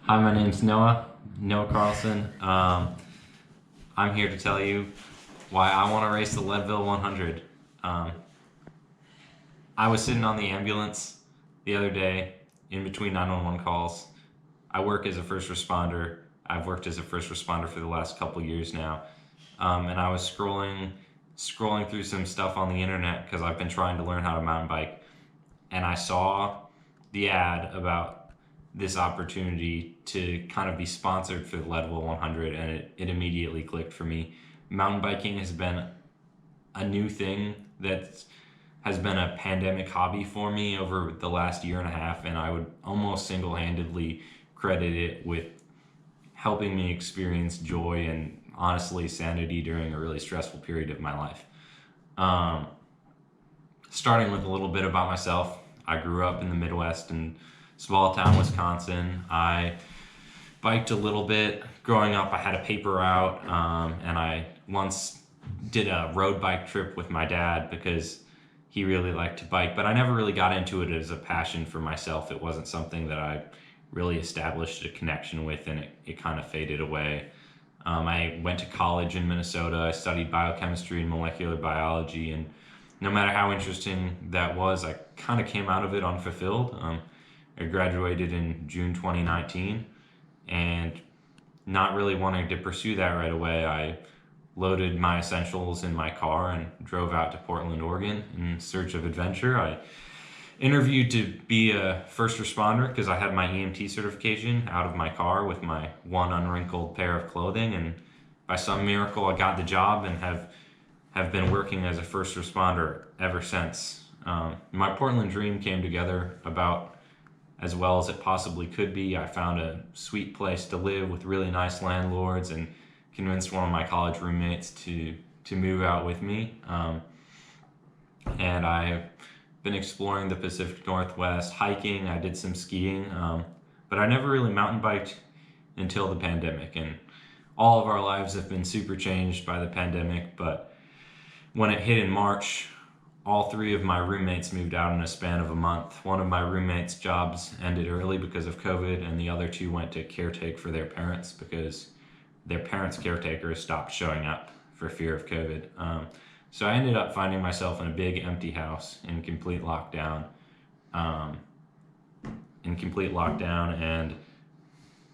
Hi, my name's Noah Carlson. I'm here to tell you why I want to race the Leadville 100. Um, I was sitting on the ambulance the other day in between 911 calls. I work as a first responder. I've worked as a first responder for the last couple years now. And I was scrolling through some stuff on the internet because I've been trying to learn how to mountain bike. And I saw the ad about this opportunity to kind of be sponsored for the Leadville 100, and it immediately clicked for me. Mountain biking has been a new thing that has been a pandemic hobby for me over the last year and a half, and I would almost single-handedly credit it with helping me experience joy and honestly sanity during a really stressful period of my life. Um, Starting with a little bit about myself, I grew up in the Midwest in small town Wisconsin. I biked a little bit. Growing up, I had a paper route, and I once did a road bike trip with my dad because he really liked to bike, but I never really got into it as a passion for myself. It wasn't something that I really established a connection with, and it kind of faded away. I went to college in Minnesota. I studied biochemistry and molecular biology, and no matter how interesting that was, I kind of came out of it unfulfilled. I graduated in June 2019, and not really wanting to pursue that right away, I loaded my essentials in my car and drove out to Portland, Oregon in search of adventure. I interviewed to be a first responder because I had my EMT certification out of my car with my one unwrinkled pair of clothing, and by some miracle I got the job and have been working as a first responder ever since. My Portland dream came together about as well as it possibly could be. I found a sweet place to live with really nice landlords and convinced one of my college roommates to move out with me. And I've been exploring the Pacific Northwest, hiking. I did some skiing, but I never really mountain biked until the pandemic. And all of our lives have been super changed by the pandemic, but when it hit in March, all three of my roommates moved out in a span of a month. One of my roommates' jobs ended early because of COVID, and the other two went to caretake for their parents because their parents' caretakers stopped showing up for fear of COVID. So I ended up finding myself in a big empty house in complete lockdown, and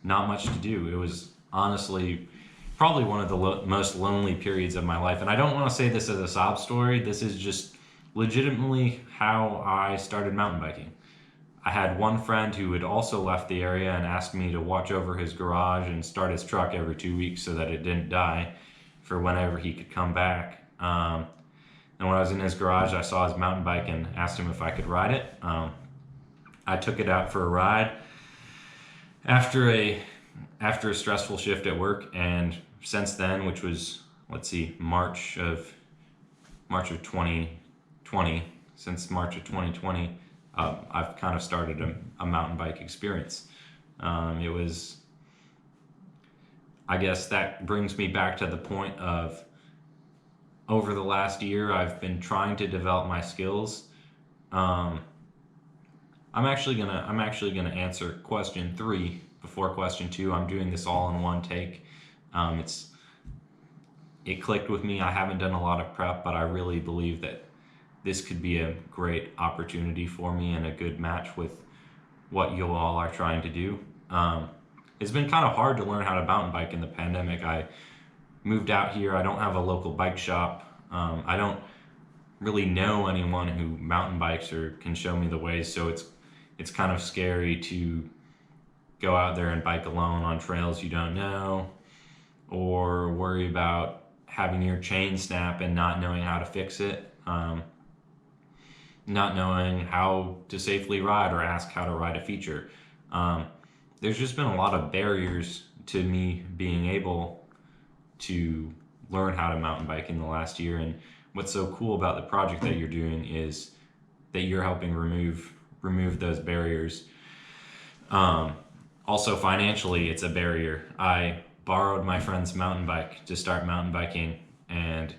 not much to do. It was honestly probably one of the most lonely periods of my life. And I don't want to say this as a sob story. This is just legitimately how I started mountain biking. I had one friend who had also left the area and asked me to watch over his garage and start his truck every 2 weeks so that it didn't die for whenever he could come back. And when I was in his garage, I saw his mountain bike and asked him if I could ride it. I took it out for a ride after a stressful shift at work, and since then, which was, March of 2020, since March of 2020, I've kind of started a mountain bike experience. I guess that brings me back to the point of, over the last year, I've been trying to develop my skills. I'm actually gonna answer question 3 before question 2. I'm doing this all in one take. It clicked with me. I haven't done a lot of prep, but I really believe that this could be a great opportunity for me and a good match with what you all are trying to do. It's been kind of hard to learn how to mountain bike in the pandemic. I moved out here. I don't have a local bike shop. I don't really know anyone who mountain bikes or can show me the ways, so it's kind of scary to go out there and bike alone on trails you don't know, or worry about having your chain snap and not knowing how to fix it, not knowing how to safely ride or ask how to ride a feature. There's just been a lot of barriers to me being able to learn how to mountain bike in the last year. And what's so cool about the project that you're doing is that you're helping remove those barriers. Also financially, it's a barrier. I borrowed my friend's mountain bike to start mountain biking, and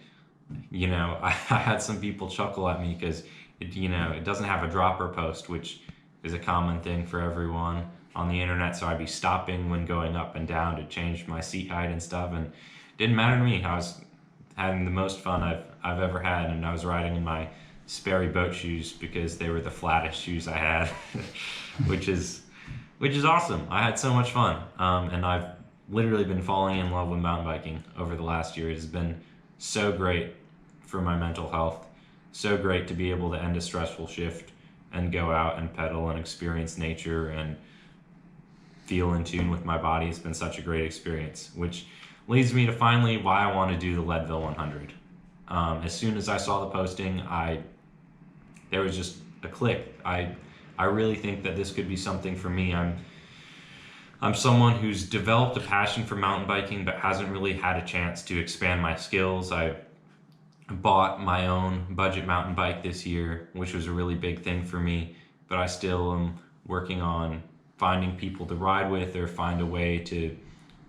I had some people chuckle at me because it doesn't have a dropper post, which is a common thing for everyone. on the internet, so I'd be stopping when going up and down to change my seat height and stuff, and it didn't matter to me. I was having the most fun I've ever had, and I was riding in my Sperry boat shoes because they were the flattest shoes I had, which is awesome. I had so much fun, and I've literally been falling in love with mountain biking over the last year. It has been so great for my mental health, so great to be able to end a stressful shift and go out and pedal and experience nature and feel in tune with my body. It's been such a great experience, which leads me to finally why I want to do the Leadville 100. As soon as I saw the posting, there was just a click. I really think that this could be something for me. I'm someone who's developed a passion for mountain biking but hasn't really had a chance to expand my skills. I bought my own budget mountain bike this year, which was a really big thing for me, but I still am working on finding people to ride with or find a way to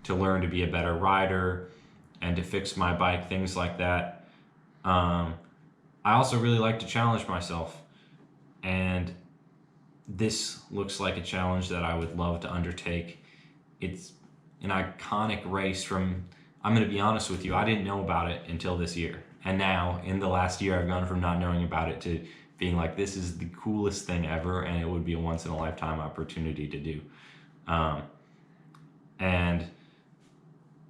learn to be a better rider and to fix my bike, things like that. I also really like to challenge myself, and this looks like a challenge that I would love to undertake. It's an iconic race from, I'm going to be honest with you, I didn't know about it until this year. And now, in the last year, I've gone from not knowing about it to being like, this is the coolest thing ever, and it would be a once-in-a-lifetime opportunity to do. And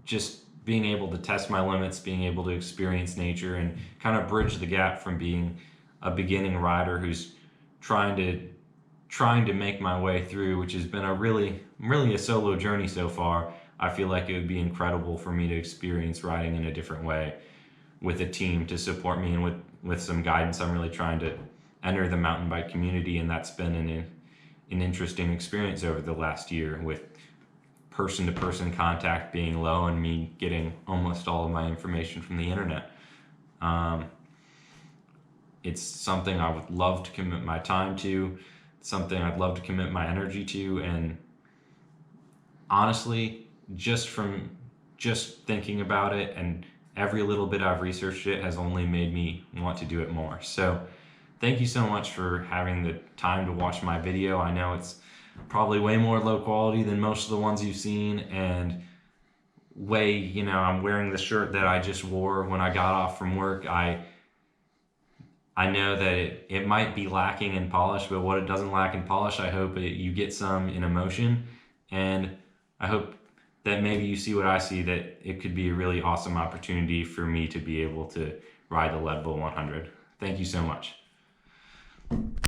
just being able to test my limits, being able to experience nature, and kind of bridge the gap from being a beginning rider who's trying to make my way through, which has been a really a solo journey so far. I feel like it would be incredible for me to experience riding in a different way with a team to support me and with some guidance. I'm really trying to enter the mountain bike community, and that's been an interesting experience over the last year, with person-to-person contact being low and me getting almost all of my information from the internet. It's something I would love to commit my time to, something I'd love to commit my energy to, and honestly, just thinking about it and every little bit I've researched it has only made me want to do it more. So thank you so much for having the time to watch my video. I know it's probably way more low quality than most of the ones you've seen, and I'm wearing the shirt that I just wore when I got off from work. I know that it might be lacking in polish, but what it doesn't lack in polish, I hope you get some in emotion, and I hope that maybe you see what I see, that it could be a really awesome opportunity for me to be able to ride the Leadville 100. Thank you so much.